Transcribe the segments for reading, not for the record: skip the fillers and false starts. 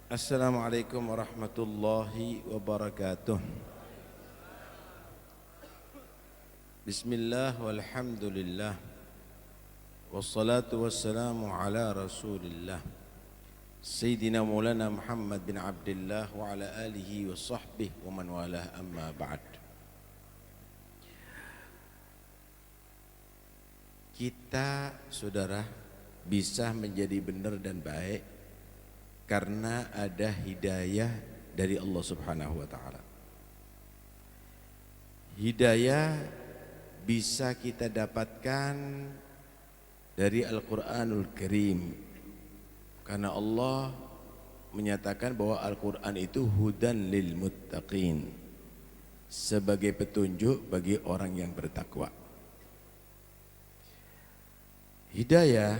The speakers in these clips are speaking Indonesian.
Assalamualaikum warahmatullahi wabarakatuh. Bismillah walhamdulillah. Wassalatu wassalamu ala rasulillah Sayyidina Maulana Muhammad bin Abdullah wa ala alihi wa sahbihi wa man walah, amma ba'd. Kita, saudara, bisa menjadi benar dan baik karena ada hidayah dari Allah Subhanahu wa ta'ala. Hidayah bisa kita dapatkan dari Al-Quranul Karim, karena Allah menyatakan bahwa Al-Quran itu hudan lil muttaqin, sebagai petunjuk bagi orang yang bertakwa. Hidayah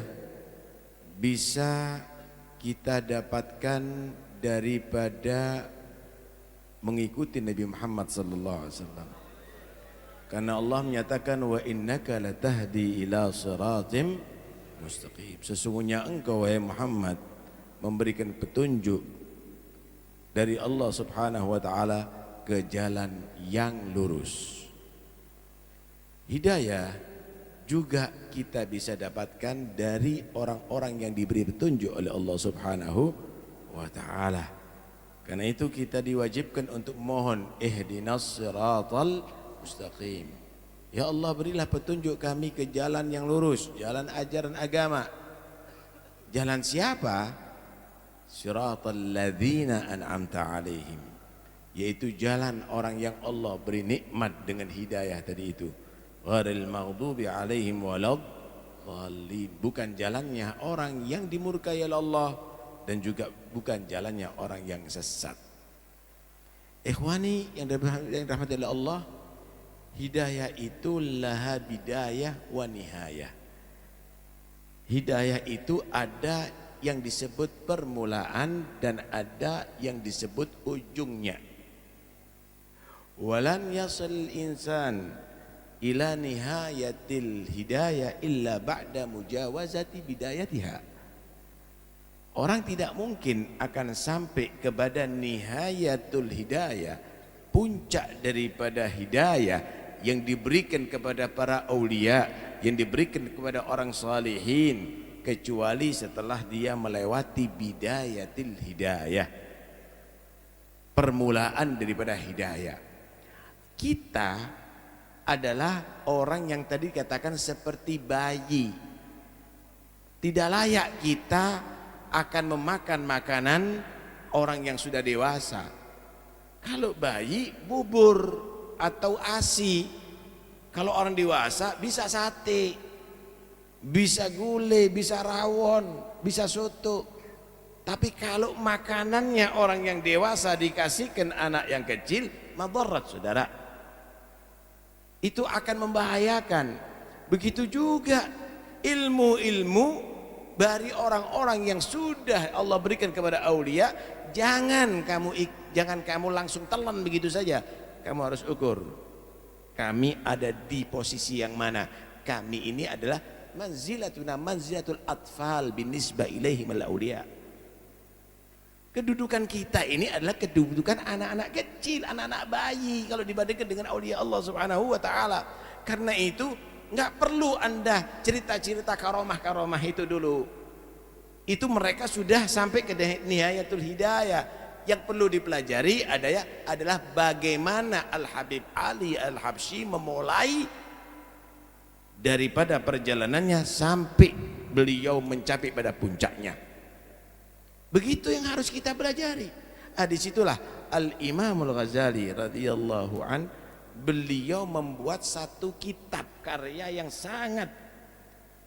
bisa kita dapatkan daripada mengikuti Nabi Muhammad sallallahu alaihi wasallam. Karena Allah menyatakan wa innaka latahdi ila siratim mustaqim. Sesungguhnya engkau wahai Muhammad memberikan petunjuk dari Allah Subhanahu wa taala ke jalan yang lurus. Hidayah juga kita bisa dapatkan dari orang-orang yang diberi petunjuk oleh Allah Subhanahu wa ta'ala. Karena itu kita diwajibkan untuk mohon ihdinas siratal mustaqim. Ya Allah, berilah petunjuk kami ke jalan yang lurus, jalan ajaran agama. Jalan siapa? Siratal ladzina an'amta alaihim, yaitu jalan orang yang Allah beri nikmat dengan hidayah tadi itu. Ghairil maghdubi alaihim waladhdallin, bukan jalannya orang yang dimurkai oleh Allah dan juga bukan jalannya orang yang sesat. Ikhwani yang dirahmati oleh Allah, hidayah itu laha bidayah wa nihayah. Hidayah itu ada yang disebut permulaan dan ada yang disebut ujungnya. Walan yasil insan ila nihayatil hidayah illa ba'da mujawazati bidayatiha. Orang tidak mungkin akan sampai kepada nihayatul hidayah, puncak daripada hidayah yang diberikan kepada para aulia, yang diberikan kepada orang salihin, kecuali setelah dia melewati bidayatil hidayah, permulaan daripada hidayah. Kita adalah orang yang tadi katakan seperti bayi. Tidak layak kita akan memakan makanan orang yang sudah dewasa. Kalau bayi bubur atau ASI. Kalau orang dewasa bisa sate, bisa gulai, bisa rawon, bisa soto. Tapi kalau makanannya orang yang dewasa dikasihkan anak yang kecil, madarat, saudara. Itu akan membahayakan. Begitu juga ilmu-ilmu dari orang-orang yang sudah Allah berikan kepada aulia, jangan kamu langsung telan begitu saja. Kamu harus ukur, kami ada di posisi yang mana. Kami ini adalah manzilatul atfal binisbah ilaihim al-aulia. Kedudukan kita ini adalah kedudukan anak-anak kecil, anak-anak bayi kalau dibandingkan dengan aulia Allah Subhanahu wa taala. Karena itu enggak perlu Anda cerita-cerita karomah-karomah itu dulu. Itu mereka sudah sampai ke nihayatul hidayah. Yang perlu dipelajari adalah bagaimana Al-Habib Ali Al-Habsyi memulai daripada perjalanannya sampai beliau mencapai pada puncaknya. Begitu yang harus kita pelajari. Disitulah Al-Imamul Ghazali radhiyallahu an, beliau membuat satu kitab karya yang sangat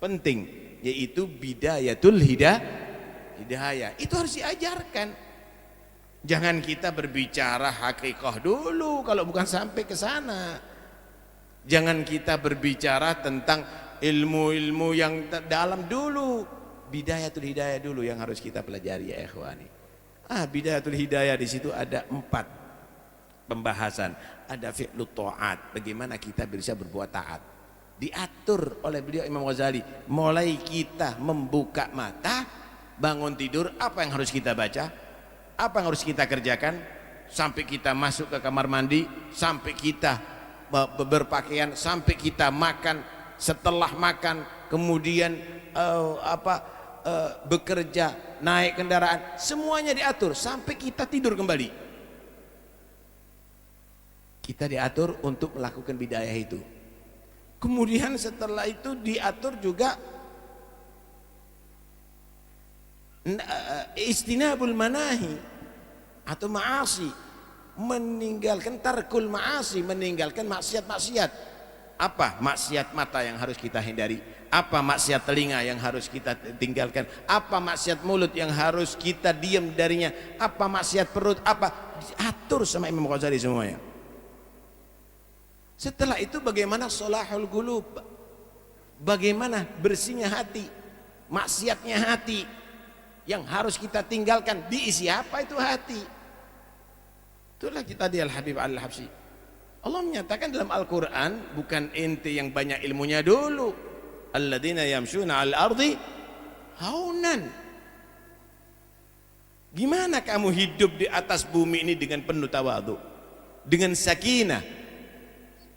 penting, yaitu Bidayatul Hidayah. Itu harus diajarkan. Jangan kita berbicara hakikah dulu kalau bukan sampai ke sana. Jangan kita berbicara tentang ilmu-ilmu yang dalam dulu. Bidayatul hidayah dulu yang harus kita pelajari, ya ikhwani. Bidayatul hidayah di situ ada 4 pembahasan. Ada fi'lut ta'at, bagaimana kita bisa berbuat taat. Diatur oleh beliau Imam Ghazali. Mulai kita membuka mata, bangun tidur, apa yang harus kita baca? Apa yang harus kita kerjakan? Sampai kita masuk ke kamar mandi, sampai kita berpakaian, sampai kita makan, setelah makan kemudian bekerja, naik kendaraan, semuanya diatur sampai kita tidur kembali. Kita diatur untuk melakukan bidayah itu. Kemudian setelah itu diatur juga istinabul manahi atau ma'asi, meninggalkan tarkul ma'asi, meninggalkan maksiat-maksiat. Apa maksiat mata yang harus kita hindari? Apa maksiat telinga yang harus kita tinggalkan? Apa maksiat mulut yang harus kita diam darinya? Apa maksiat perut? Apa diatur sama Imam Ghazali semuanya. Setelah itu bagaimana sholahul qulub? Bagaimana bersihnya hati? Maksiatnya hati yang harus kita tinggalkan, diisi apa itu hati? Itulah kita di Al-Habib Al-Habsyi. Allah menyatakan dalam Al-Quran, bukan ente yang banyak ilmunya dulu, alladzina yamshuna al-ardi haunan. Gimana kamu hidup di atas bumi ini dengan penuh tawadhu, dengan sakinah?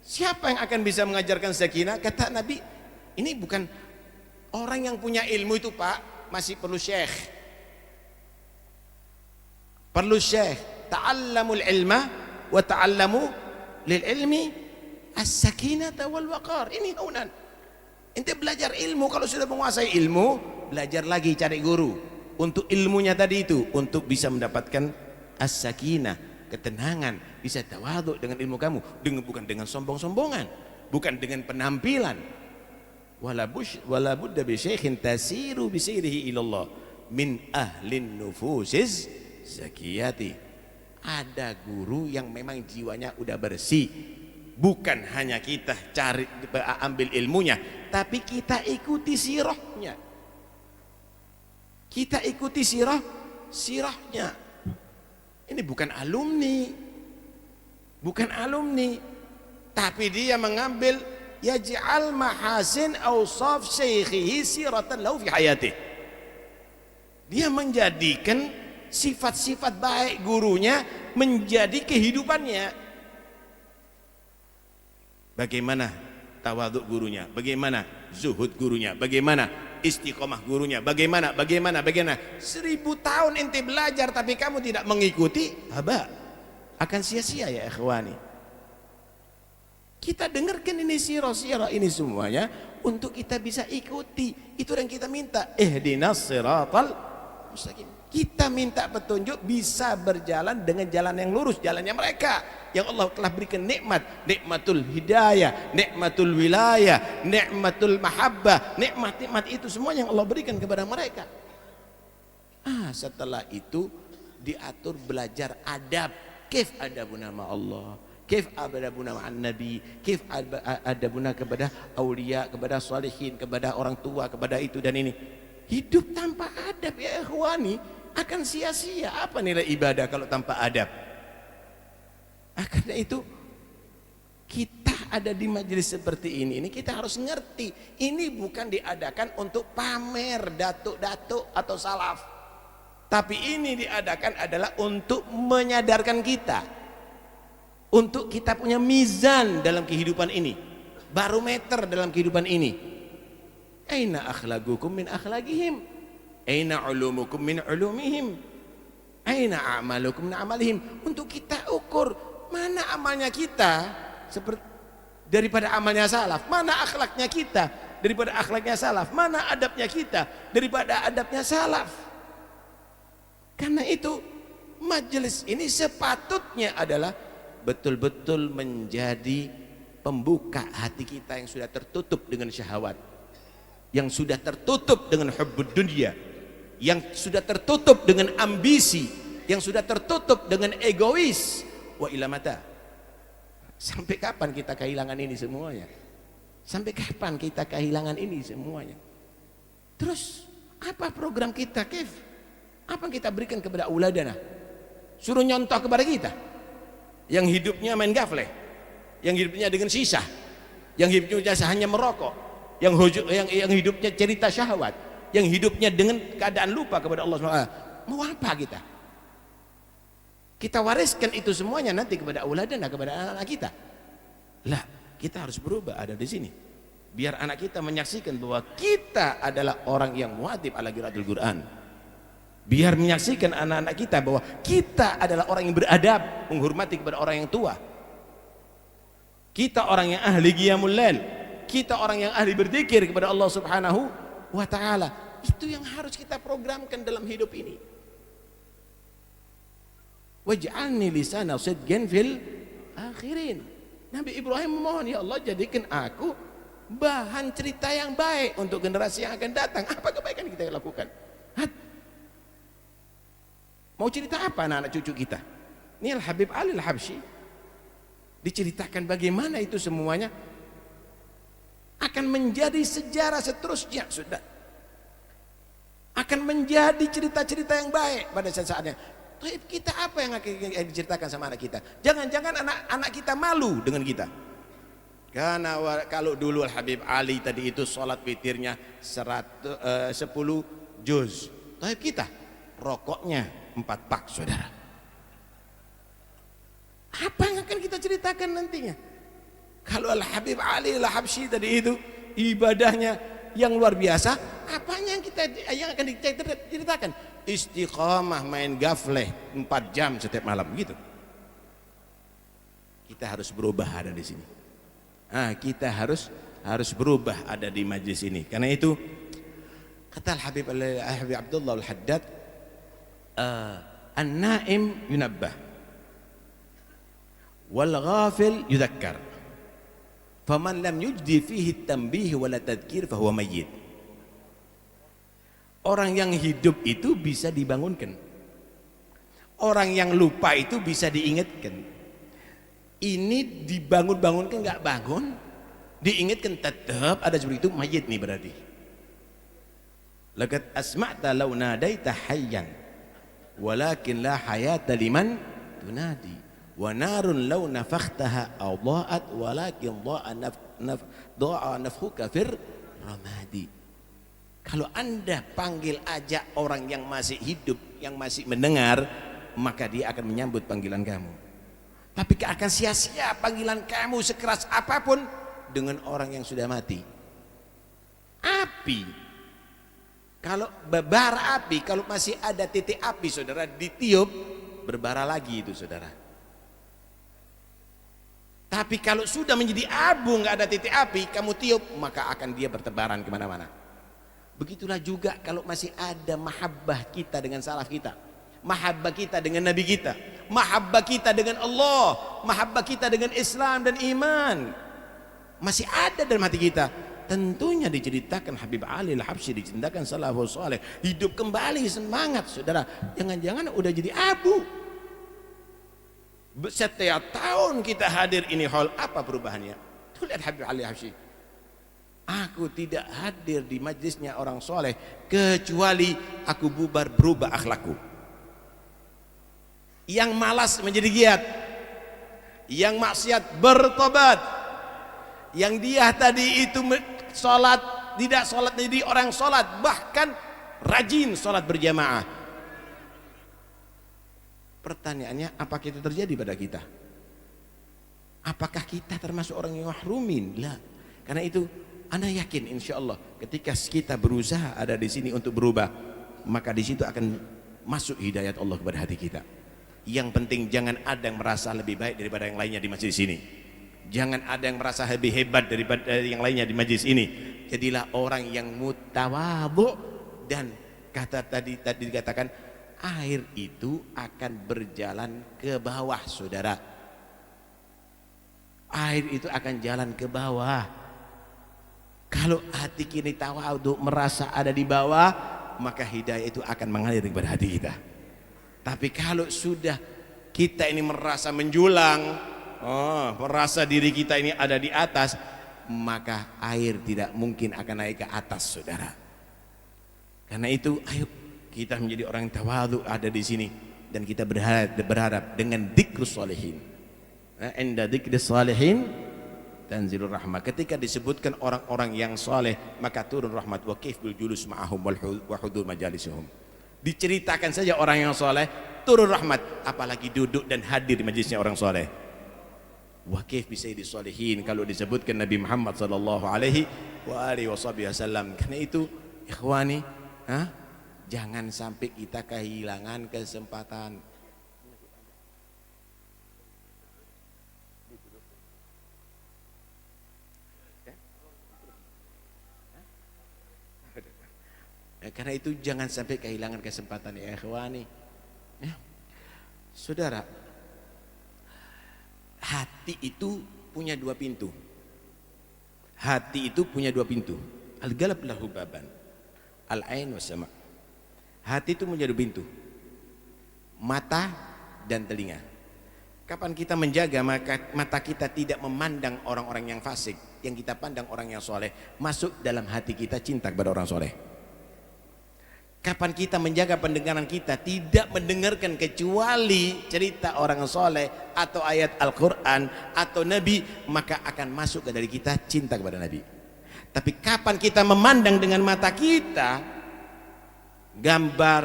Siapa yang akan bisa mengajarkan sakinah? Kata Nabi, ini bukan orang yang punya ilmu itu Pak, masih perlu syekh. Perlu syekh. Ta'allamul ilma wa ta'allamu lil ilmi as-sakinata wal waqar. Ini haunan. Ente belajar ilmu, kalau sudah menguasai ilmu, belajar lagi cari guru untuk ilmunya tadi itu, untuk bisa mendapatkan as-sakinah, ketenangan, bisa tawadhu dengan ilmu kamu, bukan dengan sombong-sombongan, bukan dengan penampilan. Wala budda bi syaikhin tasiru bi sayrihi ilallah min ahlin nufusiz zakiyati. Ada guru yang memang jiwanya udah bersih, bukan hanya kita cari ambil ilmunya, tapi kita ikuti sirahnya, kita ikuti sirahnya. Ini bukan alumni, tapi dia mengambil yaj'al mahasin awsaf syekhihi siratan lahu fi hayatih. Dia menjadikan sifat-sifat baik gurunya menjadi kehidupannya. Bagaimana tawadhu gurunya, bagaimana zuhud gurunya, bagaimana istiqomah gurunya, bagaimana 1000 tahun ente belajar tapi kamu tidak mengikuti, akan sia-sia ya ikhwani. Kita dengarkan ini sirah-sirah ini semuanya untuk kita bisa ikuti. Itu yang kita minta, ihdinas siratal mustaqim. Kita minta petunjuk bisa berjalan dengan jalan yang lurus, jalannya mereka yang Allah telah berikan nikmatul hidayah, nikmatul wilayah, nikmatul mahabbah, nikmat-nikmat itu semua yang Allah berikan kepada mereka. Setelah itu diatur belajar adab, kif adabuna ma Allah, kif adabuna ma'an nabi, kif adabuna kepada aulia, kepada salihin, kepada orang tua, kepada itu dan ini. Hidup tanpa adab ya ikhwani akan sia-sia. Apa nilai ibadah kalau tanpa adab? Karena itu kita ada di majelis seperti ini kita harus ngerti, ini bukan diadakan untuk pamer datuk-datuk atau salaf, tapi ini diadakan adalah untuk menyadarkan kita, untuk kita punya mizan dalam kehidupan ini, barometer dalam kehidupan ini. Aina akhlaqukum min akhlaqihim, aina ulumukum min ulumihim, aina a'malukum min amalihim. Untuk kita ukur mana amalnya kita seperti daripada amalnya salaf, mana akhlaknya kita daripada akhlaknya salaf, mana adabnya kita daripada adabnya salaf. Karena itu majelis ini sepatutnya adalah betul-betul menjadi pembuka hati kita yang sudah tertutup dengan syahwat, yang sudah tertutup dengan hubbud dunya, yang sudah tertutup dengan ambisi, yang sudah tertutup dengan egois. Wa ila mata? Sampai kapan kita kehilangan ini semuanya? Sampai kapan kita kehilangan ini semuanya? Terus apa program kita, Kif? Apa yang kita berikan kepada auladana? Suruh nyontoh kepada kita yang hidupnya main gafleh, yang hidupnya dengan sisa, yang hidupnya hanya merokok, yang hidupnya cerita syahwat, yang hidupnya dengan keadaan lupa kepada Allah SWT. Mau apa kita? Kita wariskan itu semuanya nanti kepada aulad dan kepada anak-anak kita. Lah, kita harus berubah ada di sini. Biar anak kita menyaksikan bahwa kita adalah orang yang muatib ala qiraatul Quran. Biar menyaksikan anak-anak kita bahwa kita adalah orang yang beradab, menghormati kepada orang yang tua. Kita orang yang ahli qiyamul lail. Kita orang yang ahli berzikir kepada Allah Subhanahu wa taala. Itu yang harus kita programkan dalam hidup ini. Waj'alni lisana sidqin fil akhirin. Nabi Ibrahim memohon, ya Allah jadikan aku bahan cerita yang baik untuk generasi yang akan datang. Apa kebaikan kita lakukan? Mau cerita apa anak-anak cucu kita? Ini Al-Habib Ali Al-Habsyi diceritakan bagaimana itu semuanya akan menjadi sejarah seterusnya, sudah akan menjadi cerita-cerita yang baik pada saat-saatnya. Tapi kita apa yang akan diceritakan sama anak kita? Jangan-jangan anak-anak kita malu dengan kita. Karena kalau dulu Al-Habib Ali tadi itu sholat witirnya 10 juz. Tapi kita rokoknya 4 pak, saudara. Apa yang akan kita ceritakan nantinya? Kalau Al-Habib Ali Al-Habsyi tadi itu ibadahnya yang luar biasa, apanya yang akan diceritakan? Istiqamah main gafleh 4 jam setiap malam gitu. Kita harus berubah ada di sini. Kita harus berubah ada di majlis ini. Karena itu kata Al-Habib Abdullah Al-Haddad, an-naim yunabbah wal ghafil yudhakkar faman lam yujdi fihi at-tanbih wala tadhkir fahuwa mayyit. Orang yang hidup itu bisa dibangunkan, orang yang lupa itu bisa diingatkan. Ini dibangun-bangunkan nggak bangun, diingatkan tetap ada seperti itu, mayit nih berarti. Laqad asma'ta law nadaita hayyan walakin la hayata liman tunadi wa narun law nafakhtaha adaat walakin dha'a nafkhuka fir ramadi. Kalau Anda panggil ajak orang yang masih hidup, yang masih mendengar, maka dia akan menyambut panggilan kamu. Tapi akan sia-sia panggilan kamu sekeras apapun dengan orang yang sudah mati. Api, kalau bara api, kalau masih ada titik api, saudara, ditiup berbara lagi itu, saudara. Tapi kalau sudah menjadi abu, nggak ada titik api, kamu tiup, maka akan dia bertebaran kemana-mana. Begitulah juga kalau masih ada mahabbah kita dengan salaf kita, mahabbah kita dengan Nabi kita, mahabbah kita dengan Allah, mahabbah kita dengan Islam dan iman, masih ada dalam hati kita. Tentunya diceritakan Habib Ali Al-Habsyi, diceritakan salafus saleh, hidup kembali, semangat, saudara. Jangan-jangan udah jadi abu. Setiap tahun kita hadir ini hall, apa perubahannya? Tuh lihat Habib Ali Al-Habsyi. Aku tidak hadir di majlisnya orang soleh kecuali aku berubah akhlakku. Yang malas menjadi giat, yang maksiat bertobat, yang dia tadi itu sholat tidak sholat jadi orang sholat, bahkan rajin sholat berjamaah. Pertanyaannya, apakah itu terjadi pada kita? Apakah kita termasuk orang yang mahrumin? Lah. Karena itu Anda yakin insya Allah ketika kita berusaha ada di sini untuk berubah, maka di situ akan masuk hidayat Allah kepada hati kita. Yang penting jangan ada yang merasa lebih baik daripada yang lainnya di majlis ini. Jangan ada yang merasa lebih hebat daripada yang lainnya di majlis ini. Jadilah orang yang mutawadhu, dan tadi dikatakan air itu akan berjalan ke bawah, saudara. Air itu akan jalan ke bawah. Kalau hati kini tawadhu, merasa ada di bawah, maka hidayah itu akan mengalir kepada hati kita. Tapi kalau sudah kita ini merasa menjulang, merasa diri kita ini ada di atas, maka air tidak mungkin akan naik ke atas, saudara. Karena itu ayo kita menjadi orang yang tawadhu ada di sini, dan kita berharap dengan dzikrus shalihin. Inda dzikris shalihin tanzilur rahmah. Ketika disebutkan orang-orang yang saleh, maka turun rahmat. Wa kif bil julus ma'ahum wa hudur majalisuhum. Diceritakan saja orang yang saleh, turun rahmat, apalagi duduk dan hadir di majlisnya orang soleh. Wa kaif bisa disolihin kalau disebutkan Nabi Muhammad sallallahu alaihi wasallam. Karena itu ikhwani, jangan sampai kita kehilangan kesempatan. Karena itu jangan sampai kehilangan kesempatan ya ikhwani. Ya. Saudara, hati itu punya dua pintu. Hati itu punya dua pintu. Al-galab lahu baban, al-ain was-sama. Hati itu punya dua pintu. Mata dan telinga. Kapan kita menjaga mata kita tidak memandang orang-orang yang fasik, yang kita pandang orang yang soleh, masuk dalam hati kita cinta kepada orang soleh. Kapan kita menjaga pendengaran kita tidak mendengarkan kecuali cerita orang soleh atau ayat Al-Quran atau Nabi, maka akan masuk ke dari kita cinta kepada Nabi. Tapi kapan kita memandang dengan mata kita gambar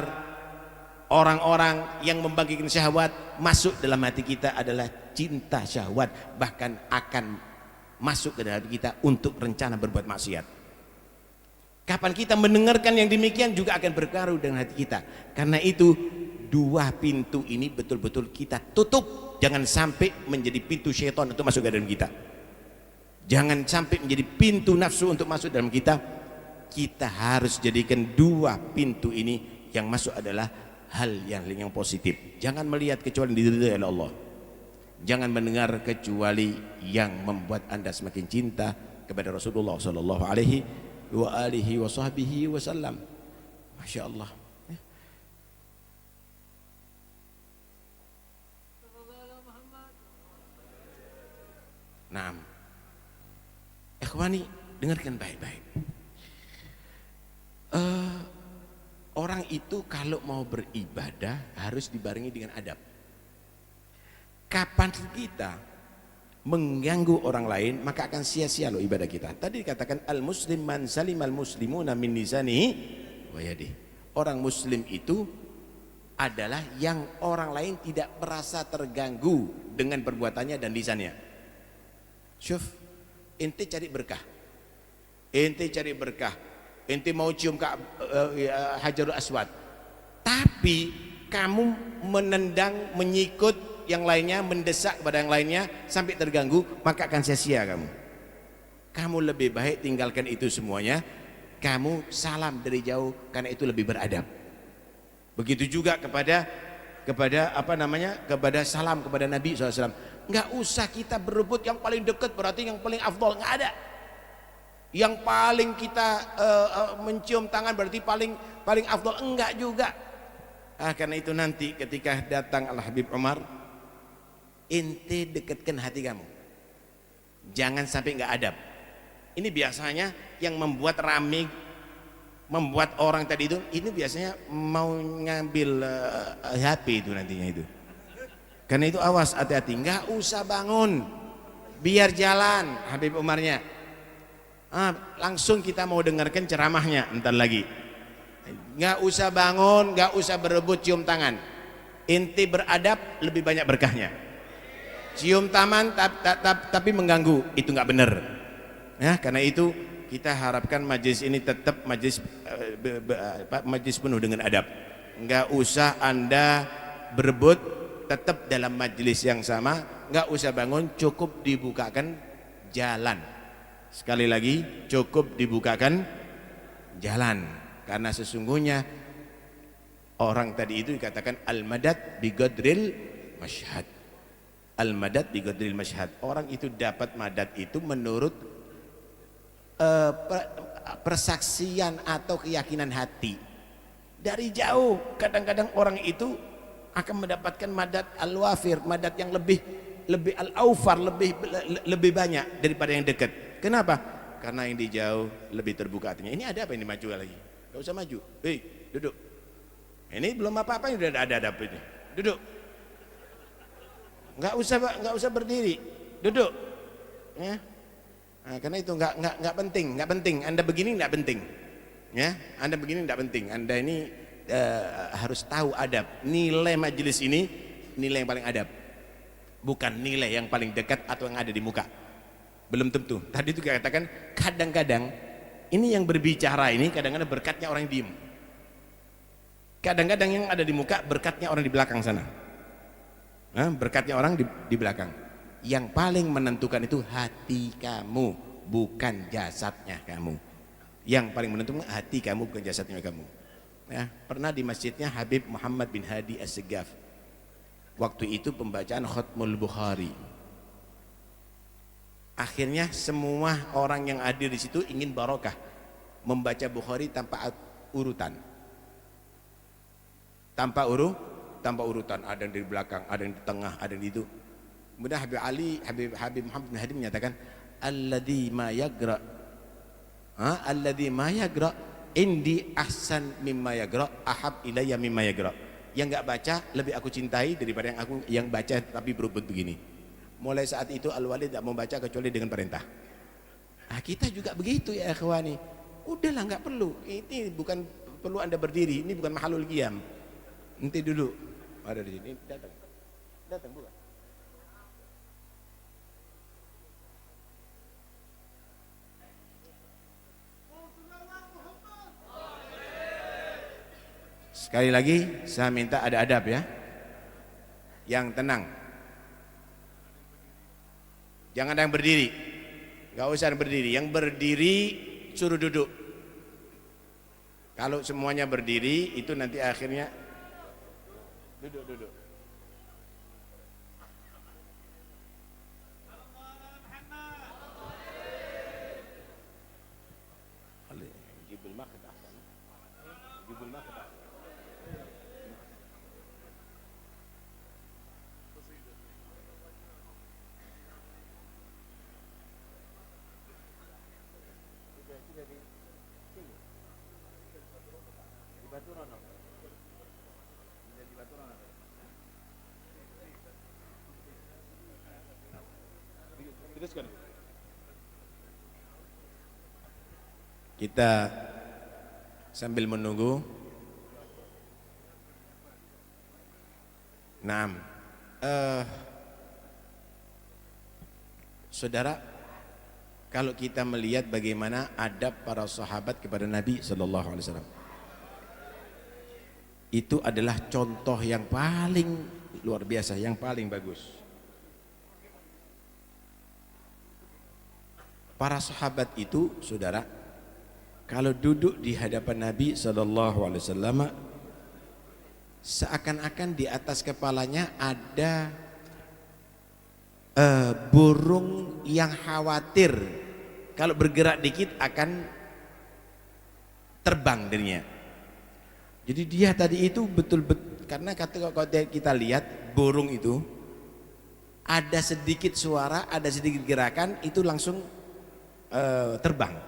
orang-orang yang membangkitkan syahwat, masuk dalam hati kita adalah cinta syahwat, bahkan akan masuk ke dalam hati kita untuk rencana berbuat maksiat. Kapan kita mendengarkan yang demikian juga akan berpengaruh dengan hati kita. Karena itu dua pintu ini betul-betul kita tutup. Jangan sampai menjadi pintu syaitan untuk masuk ke dalam kita. Jangan sampai menjadi pintu nafsu untuk masuk dalam kita. Kita harus jadikan dua pintu ini, yang masuk adalah hal yang positif. Jangan melihat kecuali diridhai oleh Allah. Jangan mendengar kecuali yang membuat Anda semakin cinta kepada Rasulullah sallallahu alaihi wasallam. Masya Allah. Nah, ikhwani, dengarkan baik-baik. Orang itu kalau mau beribadah harus dibarengi dengan adab. Kapan kita mengganggu orang lain, maka akan sia-sia loh ibadah kita. Tadi dikatakan al-muslim man salimal muslimuna min lisanihi wa yadihi. Orang muslim itu adalah yang orang lain tidak merasa terganggu dengan perbuatannya dan lisannya. Syuf, ente cari berkah. Ente cari berkah. Ente mau cium Hajarul Aswad. Tapi kamu menendang, menyikut yang lainnya, mendesak kepada yang lainnya sampai terganggu, maka akan sia-sia kamu. Kamu lebih baik tinggalkan itu semuanya. Kamu salam dari jauh, karena itu lebih beradab. Begitu juga kepada salam kepada Nabi SAW. Nggak usah kita berebut yang paling dekat, berarti yang paling afdol, nggak ada. Yang paling kita mencium tangan berarti paling afdol, enggak juga. Karena itu nanti ketika datang Al-Habib Umar, ente dekatkan hati kamu, jangan sampai nggak adab. Ini biasanya yang membuat rame, membuat orang tadi itu, ini biasanya mau ngambil HP itu nantinya itu. Karena itu awas, hati-hati, nggak usah bangun, biar jalan Habib Umarnya. Langsung kita mau dengarkan ceramahnya entar lagi. Nggak usah bangun, nggak usah berebut cium tangan. Ente beradab, lebih banyak berkahnya. Cium tangan tapi mengganggu, itu nggak benar. Ya, karena itu kita harapkan majelis ini tetap majelis penuh dengan adab. Nggak usah Anda berebut, tetap dalam majelis yang sama. Nggak usah bangun, cukup dibukakan jalan. Sekali lagi, cukup dibukakan jalan. Karena sesungguhnya orang tadi itu dikatakan al-madad biqadril masyhad. Al-madad biqadril masyhad. Orang itu dapat madad itu menurut persaksian atau keyakinan hati. Dari jauh kadang-kadang orang itu akan mendapatkan madad al-wafir, madad yang lebih al-aufar, lebih banyak daripada yang dekat. Kenapa? Karena yang di jauh lebih terbuka hatinya. Ini ada apa ini maju lagi? Gak usah maju. Hei, duduk. Ini belum apa-apa udah ada adab ini. Duduk. Nggak usah berdiri. Duduk. Ya. Nah, karena itu nggak penting. Anda begini nggak penting. Ya, Anda begini nggak penting. Anda ini harus tahu adab. Nilai majelis ini nilai yang paling adab, bukan nilai yang paling dekat atau yang ada di muka. Belum tentu. Tadi itu katakan kadang-kadang ini yang berbicara ini kadang-kadang berkatnya orang yang diem. Kadang-kadang yang ada di muka berkatnya orang di belakang sana. Berkatnya orang di belakang. Yang paling menentukan itu hati kamu, bukan jasadnya kamu. Yang paling menentukan hati kamu, bukan jasadnya kamu. Ya, pernah di masjidnya Habib Muhammad bin Hadi As-Segaf. Waktu itu pembacaan Khatmul Bukhari. Akhirnya semua orang yang hadir di situ ingin barokah, membaca Bukhari tanpa urutan. Tanpa urutan, ada yang di belakang, ada yang di tengah, ada yang di itu. Kemudian Habib Muhammad bin Hadi menyatakan, alladzi ma yagra indi ahsan mimma yagra ahab ilayya mimma yagra. Yang enggak baca lebih aku cintai daripada yang baca tapi berbuat begini. Mulai saat itu Al-Walid tidak mau baca kecuali dengan perintah. Nah, kita juga begitu ya ikhwani. Udahlah, enggak perlu. Ini bukan perlu Anda berdiri, ini bukan mahalul qiyam. Nanti dulu ada di sini, datang bukan. Sekali lagi saya minta ada adab ya, yang tenang. Jangan ada yang berdiri, nggak usah berdiri. Yang berdiri suruh duduk. Kalau semuanya berdiri itu nanti akhirnya duduk. Kita sambil menunggu. Saudara, kalau kita melihat bagaimana adab para sahabat kepada Nabi Sallallahu Alaihi Wasallam, itu adalah contoh yang paling luar biasa, yang paling bagus. Para sahabat itu, saudara, kalau duduk di hadapan Nabi Sallallahu Alaihi Wasallam, seakan-akan di atas kepalanya ada burung yang khawatir kalau bergerak dikit akan terbang dirinya. Jadi dia tadi itu betul-betul, karena kalau kita lihat burung itu ada sedikit suara, ada sedikit gerakan, itu langsung terbang.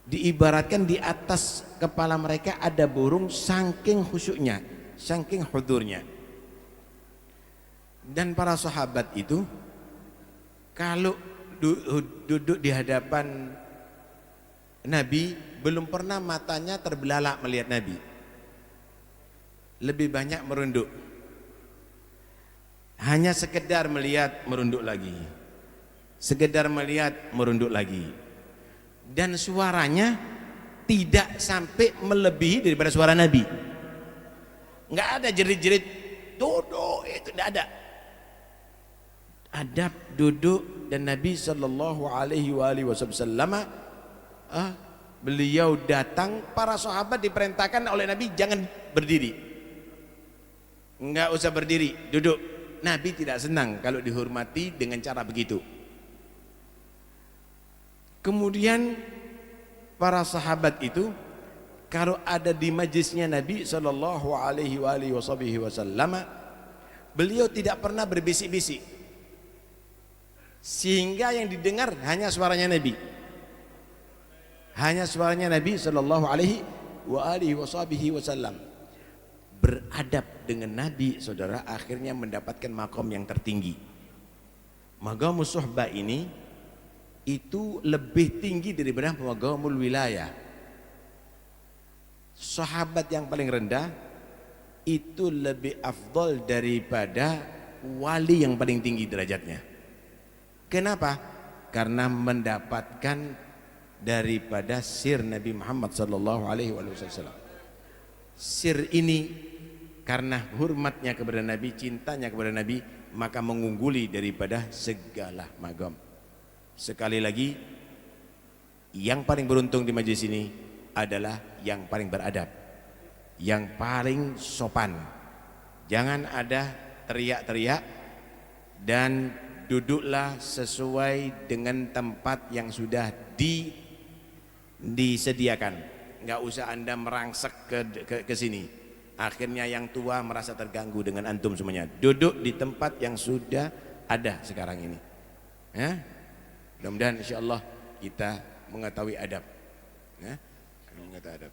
Diibaratkan di atas kepala mereka ada burung, saking khusyuknya, saking hudurnya. Dan para sahabat itu kalau duduk di hadapan Nabi, belum pernah matanya terbelalak melihat Nabi. Lebih banyak merunduk. Hanya sekedar melihat, merunduk lagi. Sekedar melihat, merunduk lagi. Dan suaranya tidak sampai melebihi daripada suara Nabi. Enggak ada jerit-jerit duduk, itu tidak ada. Adab duduk, dan Nabi Sallallahu Alaihi Wasallam beliau datang, para sahabat diperintahkan oleh Nabi jangan berdiri, enggak usah berdiri, duduk. Nabi tidak senang kalau dihormati dengan cara begitu. Kemudian para sahabat itu kalau ada di majlisnya Nabi Sallallahu Alaihi Wasallam, beliau tidak pernah berbisik-bisik, sehingga yang didengar hanya suaranya Nabi, hanya suaranya Nabi Sallallahu Alaihi Wasallam. Beradab dengan Nabi, saudara, akhirnya mendapatkan makom yang tertinggi. Maqamus suhbah ini itu lebih tinggi daripada maqamul wilayah. sahabat yang paling rendah itu lebih afdol daripada wali yang paling tinggi derajatnya. Kenapa? Karena mendapatkan daripada sir Nabi Muhammad sallallahu alaihi wasallam. Sir ini karena hormatnya kepada Nabi, cintanya kepada Nabi, maka mengungguli daripada segala magam. Sekali lagi, yang paling beruntung di majelis ini adalah yang paling beradab, yang paling sopan. Jangan ada teriak-teriak, dan duduklah sesuai dengan tempat yang sudah disediakan. Nggak usah Anda merangsek ke sini. Akhirnya yang tua merasa terganggu dengan antum semuanya. Duduk di tempat yang sudah ada sekarang ini. Ya? Mudah-mudahan insyaallah kita mengetahui adab. Ya? Mengetahui adab.